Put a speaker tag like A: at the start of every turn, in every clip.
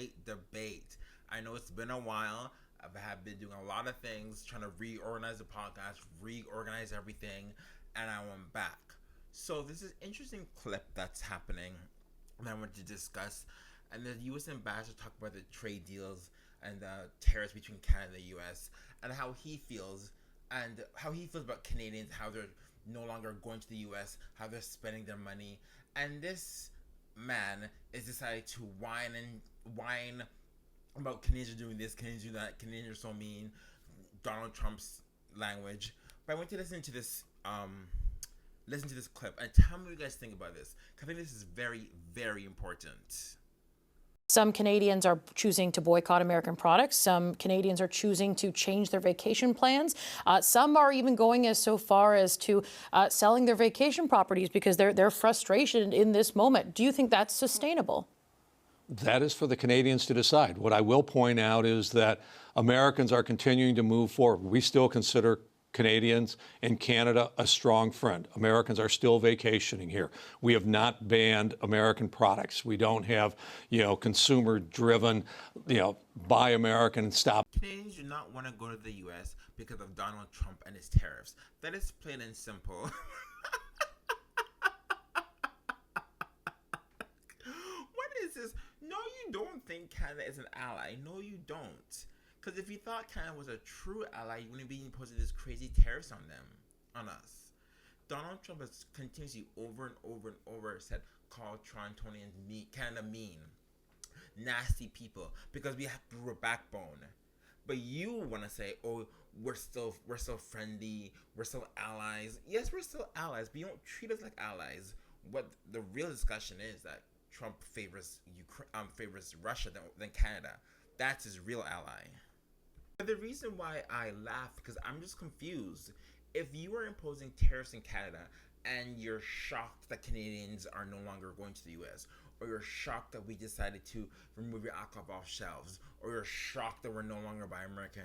A: great debate. I know it's been a while. I have been doing a lot of things, trying to reorganize the podcast, reorganize everything, and I went back. So this is an interesting clip that's happening that I want to discuss. And the U.S. ambassador talked about the trade deals and the tariffs between Canada and the U.S. and how he feels about Canadians, how they're no longer going to the U.S., how they're spending their money. And this man is decided to whine about Canadians are doing this, Canadians do that, Canadians are so mean, Donald Trump's language. But I want to listen to this clip and tell me what you guys think about this. I think this is very, very important.
B: Some Canadians are choosing to boycott American products. Some Canadians are choosing to change their vacation plans. Some are even going so far as to selling their vacation properties because they're frustrated in this moment. Do you think that's sustainable?
C: That is for the Canadians to decide. What I will point out is that Americans are continuing to move forward. We still consider Canadians and Canada a strong friend. Americans are still vacationing here. We have not banned American products. We don't have, consumer-driven, buy American and stop.
A: Canadians do not want to go to the U.S. because of Donald Trump and his tariffs. That is plain and simple. What is this? No, you don't think Canada is an ally. No, you don't. Because if you thought Canada was a true ally, you wouldn't be imposing these crazy tariffs on us. Donald Trump has continuously over and over and over called Torontonians Canada mean, nasty people, because we have a backbone. But you want to say, oh, we're still friendly, we're still allies. Yes, we're still allies, but you don't treat us like allies. What the real discussion is that Trump favors Russia than Canada. That's his real ally. But the reason why I laugh, because I'm just confused. If you are imposing tariffs in Canada and you're shocked that Canadians are no longer going to the U.S., or you're shocked that we decided to remove your alcohol off shelves, or you're shocked that we're no longer buy American,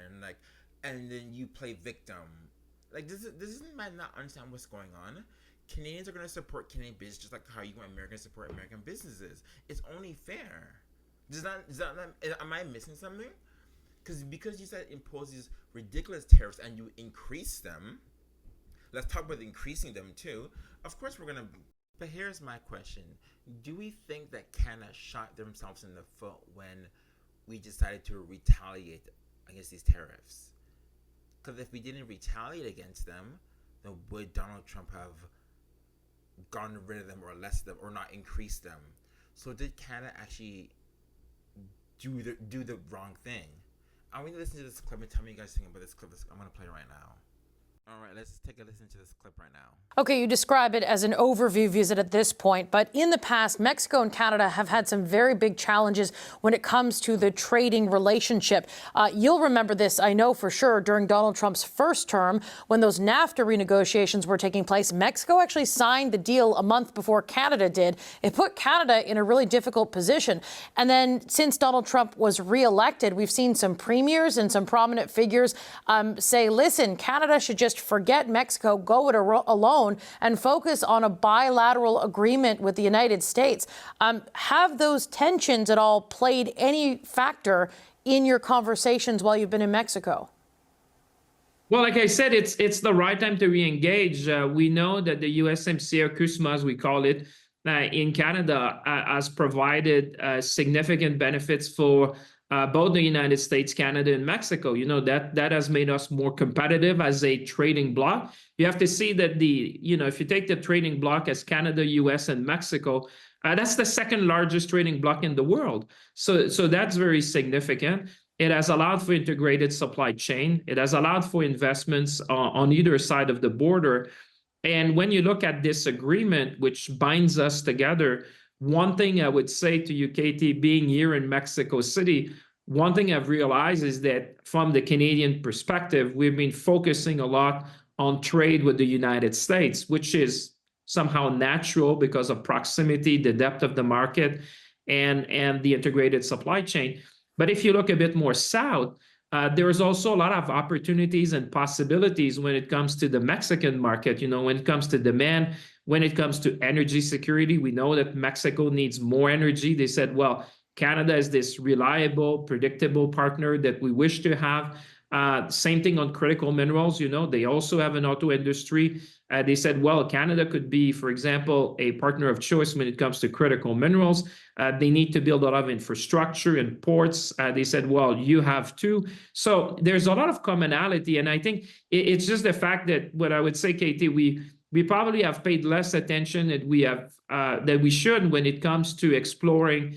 A: and then you play victim. This is man not understand what's going on. Canadians are going to support Canadian business just like how you want Americans to support American businesses. It's only fair. Am I missing something? Because you said impose these ridiculous tariffs and you increase them. Let's talk about increasing them too. Of course we're gonna. But here's my question: do we think that Canada shot themselves in the foot when we decided to retaliate against these tariffs? Because if we didn't retaliate against them, then would Donald Trump have gotten rid of them or less them or not increased them? So did Canada actually do the wrong thing? I want you to listen to this clip and tell me you guys think about this clip. I'm going to play it right now. All right, let's take a listen to this clip right now.
B: Okay, you describe it as an overview visit at this point, but in the past, Mexico and Canada have had some very big challenges when it comes to the trading relationship. You'll remember this, I know for sure, during Donald Trump's first term, when those NAFTA renegotiations were taking place. Mexico actually signed the deal a month before Canada did. It put Canada in a really difficult position. And then since Donald Trump was reelected, we've seen some premiers and some prominent figures say, listen, Canada should just forget Mexico, go it alone, and focus on a bilateral agreement with the United States. Have those tensions at all played any factor in your conversations while you've been in Mexico?
D: Well, like I said, it's the right time to re-engage. We know that the USMCA, CUSMA, as we call it, in Canada, has provided significant benefits for both the United States, Canada, and Mexico. That has made us more competitive as a trading bloc. You have to see that if you take the trading bloc as Canada, US, and Mexico, that's the second largest trading bloc in the world. So that's very significant. It has allowed for integrated supply chain. It has allowed for investments on either side of the border. And when you look at this agreement, which binds us together, one thing I would say to you, Katie, being here in Mexico City, one thing I've realized is that from the Canadian perspective, we've been focusing a lot on trade with the United States, which is somehow natural because of proximity, the depth of the market, and the integrated supply chain. But if you look a bit more south, there is also a lot of opportunities and possibilities when it comes to the Mexican market, when it comes to demand, when it comes to energy security. We know that Mexico needs more energy. They said, well, Canada is this reliable, predictable partner that we wish to have. Same thing on critical minerals. They also have an auto industry. They said, well, Canada could be, for example, a partner of choice when it comes to critical minerals. They need to build a lot of infrastructure and ports. They said, well, you have too. So there's a lot of commonality. And I think it's just the fact that what I would say, Katie, we probably have paid less attention that we should when it comes to exploring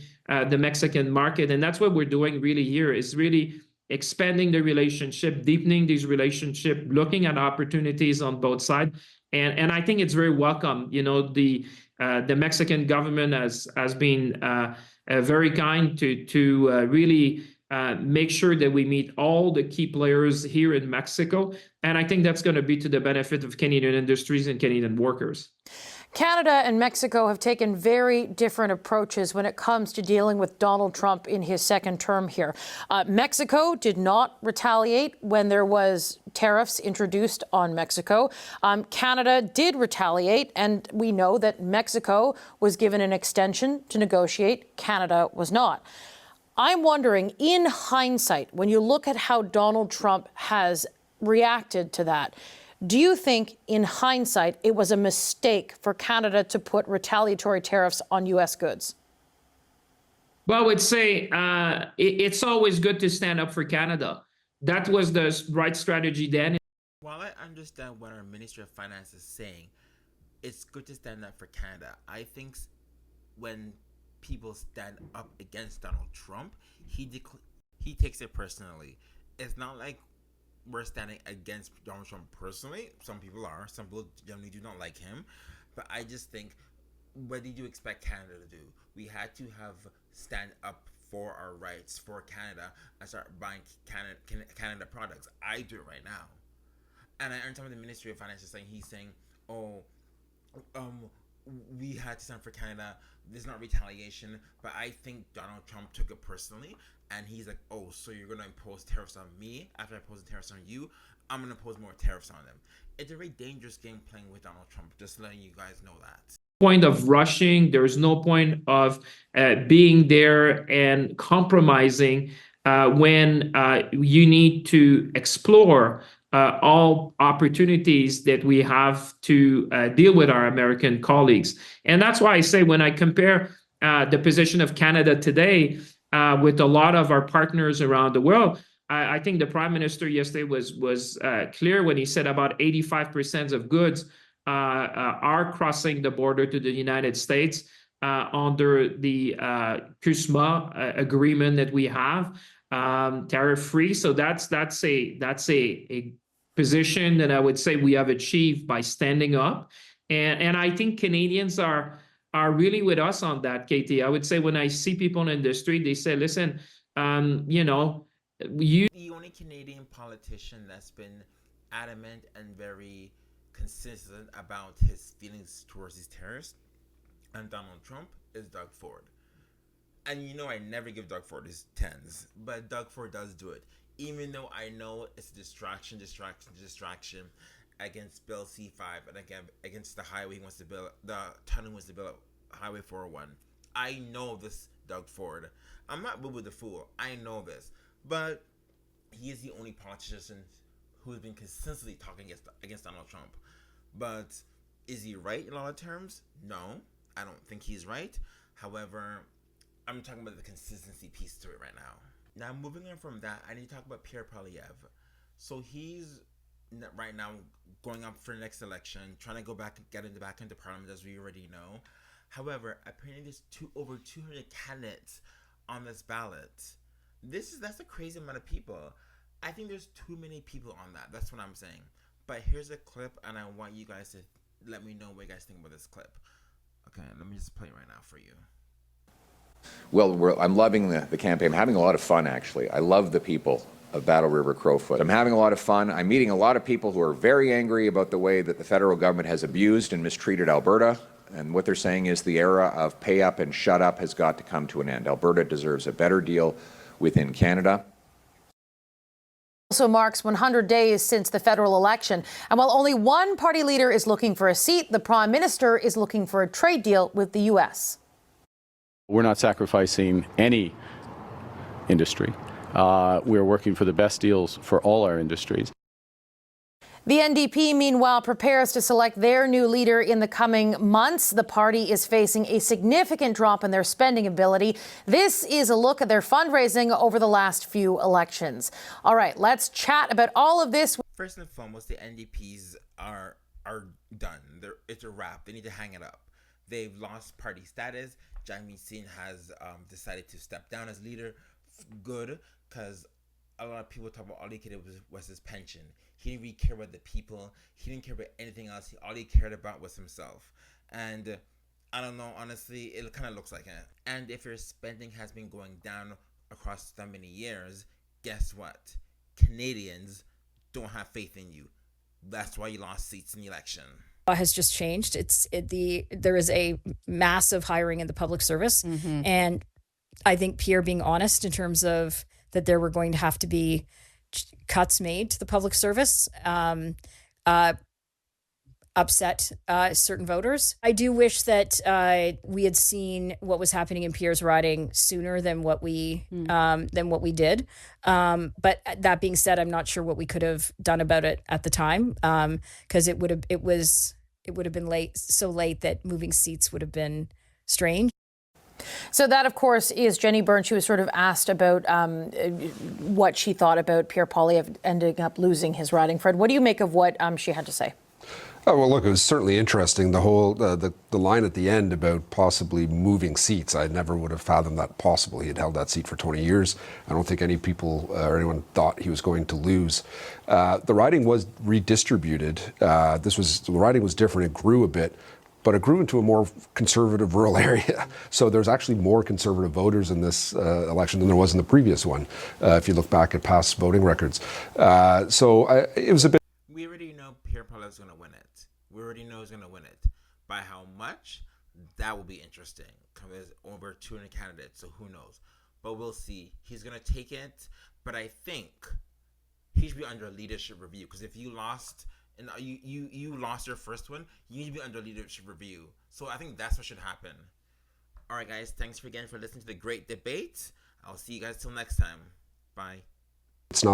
D: the Mexican market. And that's what we're doing really here, is really expanding the relationship, deepening these relationships, looking at opportunities on both sides. And I think it's very welcome. The Mexican government has been very kind to really make sure that we meet all the key players here in Mexico. And I think that's going to be to the benefit of Canadian industries and Canadian workers.
B: Canada and Mexico have taken very different approaches when it comes to dealing with Donald Trump in his second term here. Mexico did not retaliate when there was tariffs introduced on Mexico. Canada did retaliate, and we know that Mexico was given an extension to negotiate. Canada was not. I'm wondering, in hindsight, when you look at how Donald Trump has reacted to that, do you think, in hindsight, it was a mistake for Canada to put retaliatory tariffs on U.S. goods?
D: Well, I would say it's always good to stand up for Canada. That was the right strategy then.
A: While I understand what our Ministry of Finance is saying, it's good to stand up for Canada. I think when people stand up against Donald Trump, he takes it personally. It's not like we're standing against Donald Trump personally. Some people are. Some people generally do not like him. But I just think, what did you expect Canada to do? We had to stand up for our rights for Canada and start buying Canada products. I do it right now. And I understand what the Ministry of Finance is saying. He's saying, we had to stand for Canada. There's not retaliation. But I think Donald Trump took it personally. And he's like, oh, so you're going to impose tariffs on me after I impose the tariffs on you? I'm going to impose more tariffs on them. It's a very dangerous game playing with Donald Trump, just letting you guys know that.
D: Point of rushing. There's no point of being there and compromising when you need to explore all opportunities that we have to deal with our American colleagues. And that's why I say, when I compare the position of Canada today with a lot of our partners around the world, I think the Prime Minister yesterday was clear when he said about 85% of goods are crossing the border to the United States under the CUSMA agreement that we have, tariff-free. So that's a position that I would say we have achieved by standing up, and I think Canadians are really with us on that, Katie. I would say when I see people in the street, they say, listen,
A: The only Canadian politician that's been adamant and very consistent about his feelings towards these terrorists and Donald Trump is Doug Ford. And I never give Doug Ford his 10s, but Doug Ford does do it. Even though I know it's a distraction against Bill C-5 and again against the highway he wants to build, the tunnel he wants to build, Highway 401. I know this, Doug Ford. I'm not boo-boo the fool. I know this. But he is the only politician who has been consistently talking against Donald Trump. But is he right in a lot of terms? No, I don't think he's right. However, I'm talking about the consistency piece to it right now. Now, moving on from that, I need to talk about Pierre Poilievre. So he's right now going up for the next election, trying to go back into Parliament, as we already know. However, apparently there's over 200 candidates on this ballot. That's a crazy amount of people. I think there's too many people on that. That's what I'm saying. But here's a clip, and I want you guys to let me know what you guys think about this clip. Okay, let me just play it right now for you.
E: Well, I'm loving the campaign. I'm having a lot of fun, actually. I love the people of Battle River Crowfoot. I'm having a lot of fun. I'm meeting a lot of people who are very angry about the way that the federal government has abused and mistreated Alberta. And what they're saying is the era of pay up and shut up has got to come to an end. Alberta deserves a better deal within Canada.
B: Also marks 100 days since the federal election. And while only one party leader is looking for a seat, the Prime Minister is looking for a trade deal with the U.S.
F: We're not sacrificing any industry. We're working for the best deals for all our industries.
B: The NDP, meanwhile, prepares to select their new leader in the coming months. The party is facing a significant drop in their spending ability. This is a look at their fundraising over the last few elections. All right, let's chat about all of this.
A: First and foremost, the NDPs are done. It's a wrap. They need to hang it up. They've lost party status. Jagmeet Singh has decided to step down as leader. Good, because a lot of people talk about all he cared was his pension. He didn't really care about the people. He didn't care about anything else. All he cared about was himself. And I don't know, honestly, it kind of looks like it. And if your spending has been going down across so many years, guess what? Canadians don't have faith in you. That's why you lost seats in the election.
G: Has just changed. There is a massive hiring in the public service. Mm-hmm. And I think Pierre being honest in terms of that there were going to have to be cuts made to the public service, upset certain voters. I do wish that we had seen what was happening in Pierre's riding sooner than what we did. But that being said, I'm not sure what we could have done about it at the time, because it would have been late, so late that moving seats would have been strange.
B: So that, of course, is Jenny Byrne. She was sort of asked about what she thought about Pierre Poilievre ending up losing his riding. Fred, what do you make of what she had to say?
H: Oh, well, look, it was certainly interesting. The whole the line at the end about possibly moving seats. I never would have fathomed that possible. He had held that seat for 20 years. I don't think any people or anyone thought he was going to lose. The riding was redistributed. The riding was different. It grew a bit, but it grew into a more conservative rural area. So there's actually more conservative voters in this election than there was in the previous one, if you look back at past voting records. It was a bit.
A: We already know Pierre Poilievre's going to win it. We already know he's going to win it. By how much? That will be interesting. There's over 200 candidates, so who knows? But we'll see. He's going to take it, but I think he should be under a leadership review, because if you lost and you lost your first one, you need to be under leadership review. So I think that's what should happen. All right, guys. Thanks again for listening to the great debate. I'll see you guys till next time. Bye.